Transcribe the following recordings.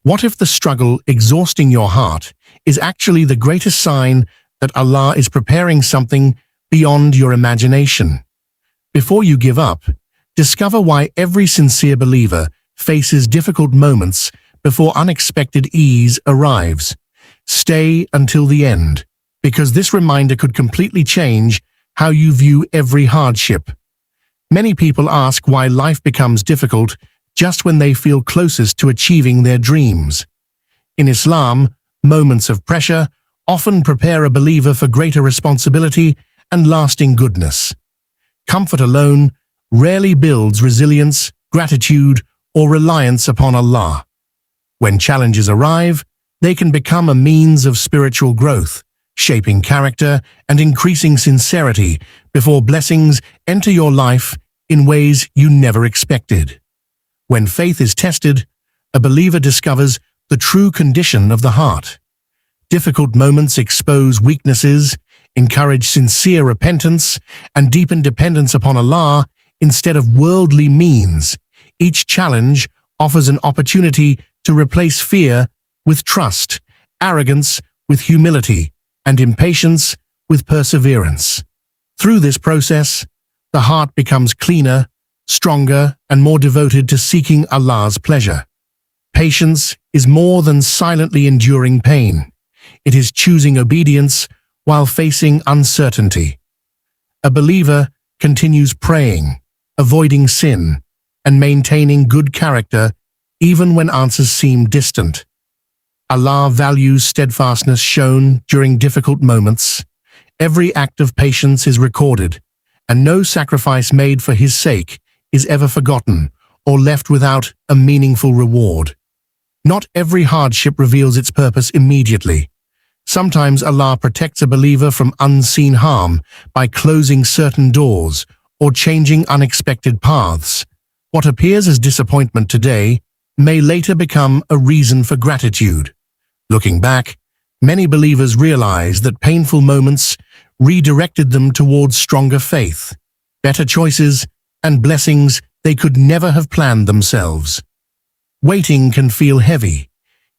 What if the struggle exhausting your heart is actually the greatest sign that Allah is preparing something beyond your imagination? Before you give up, discover why every sincere believer faces difficult moments before unexpected ease arrives. Stay until the end, because this reminder could completely change how you view every hardship. Many people ask why life becomes difficult just when they feel closest to achieving their dreams. In Islam, moments of pressure often prepare a believer for greater responsibility and lasting goodness. Comfort alone rarely builds resilience, gratitude, or reliance upon Allah. When challenges arrive, they can become a means of spiritual growth, shaping character and increasing sincerity before blessings enter your life in ways you never expected. When faith is tested, a believer discovers the true condition of the heart. Difficult moments expose weaknesses, encourage sincere repentance, and deepen dependence upon Allah instead of worldly means. Each challenge offers an opportunity to replace fear with trust, arrogance with humility, and impatience with perseverance. Through this process, the heart becomes cleaner, stronger, and more devoted to seeking Allah's pleasure. Patience is more than silently enduring pain. It is choosing obedience while facing uncertainty. A believer continues praying, avoiding sin, and maintaining good character even when answers seem distant. Allah values steadfastness shown during difficult moments. Every act of patience is recorded, and no sacrifice made for His sake is ever forgotten or left without a meaningful reward. Not every hardship reveals its purpose immediately. Sometimes Allah protects a believer from unseen harm by closing certain doors or changing unexpected paths. What appears as disappointment today may later become a reason for gratitude. Looking back, many believers realize that painful moments redirected them towards stronger faith, better choices, and blessings they could never have planned themselves. Waiting can feel heavy,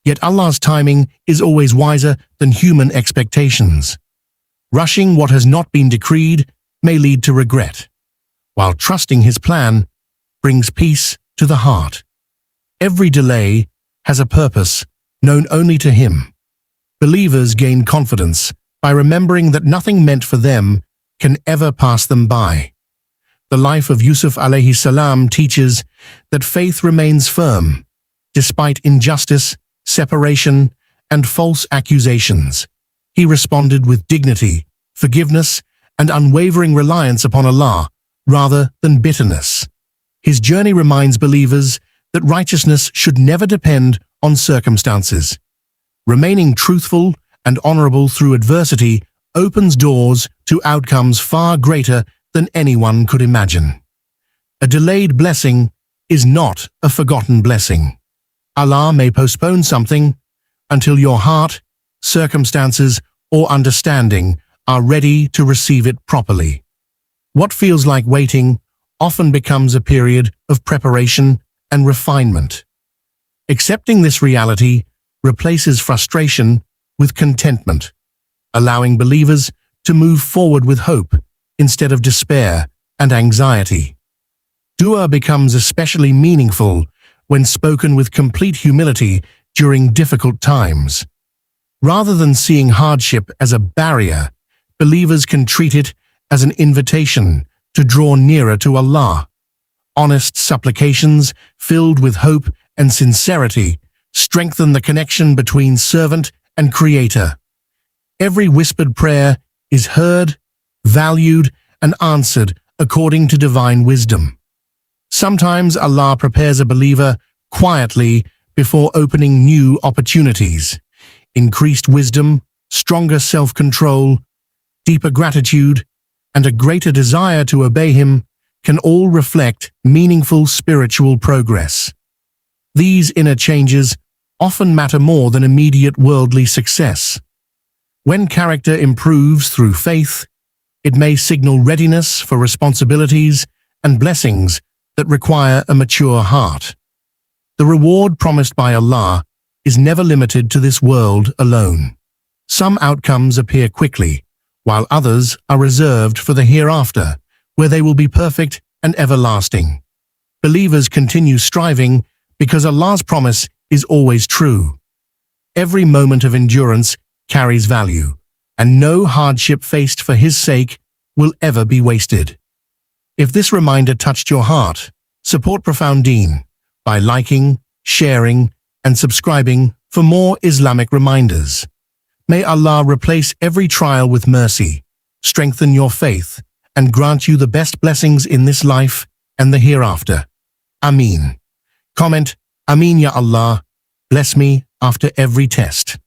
yet Allah's timing is always wiser than human expectations. Rushing what has not been decreed may lead to regret, while trusting His plan brings peace to the heart. Every delay has a purpose known only to Him. Believers gain confidence by remembering that nothing meant for them can ever pass them by. The life of Yusuf alayhi salam teaches that faith remains firm, despite injustice, separation, and false accusations. He responded with dignity, forgiveness, and unwavering reliance upon Allah, rather than bitterness. His journey reminds believers that righteousness should never depend on circumstances. Remaining truthful and honorable through adversity opens doors to outcomes far greater than anyone could imagine. A delayed blessing is not a forgotten blessing. Allah may postpone something until your heart, circumstances, or understanding are ready to receive it properly. What feels like waiting often becomes a period of preparation and refinement. Accepting this reality replaces frustration with contentment, allowing believers to move forward with hope instead of despair and anxiety. Dua becomes especially meaningful when spoken with complete humility during difficult times. Rather than seeing hardship as a barrier, believers can treat it as an invitation to draw nearer to Allah. Honest supplications, filled with hope and sincerity, strengthen the connection between servant and Creator. Every whispered prayer is heard, valued, and answered according to divine wisdom. Sometimes Allah prepares a believer quietly before opening new opportunities. Increased wisdom, stronger self-control, deeper gratitude, and a greater desire to obey Him can all reflect meaningful spiritual progress. These inner changes often matter more than immediate worldly success. When character improves through faith, it may signal readiness for responsibilities and blessings that require a mature heart. The reward promised by Allah is never limited to this world alone. Some outcomes appear quickly, while others are reserved for the hereafter, where they will be perfect and everlasting. Believers continue striving because Allah's promise is always true. Every moment of endurance carries value, and no hardship faced for His sake will ever be wasted. If this reminder touched your heart, support Profound Deen by liking, sharing, and subscribing for more Islamic reminders. May Allah replace every trial with mercy, strengthen your faith, and grant you the best blessings in this life and the hereafter. Ameen. Comment, Ameen Ya Allah, bless me after every test.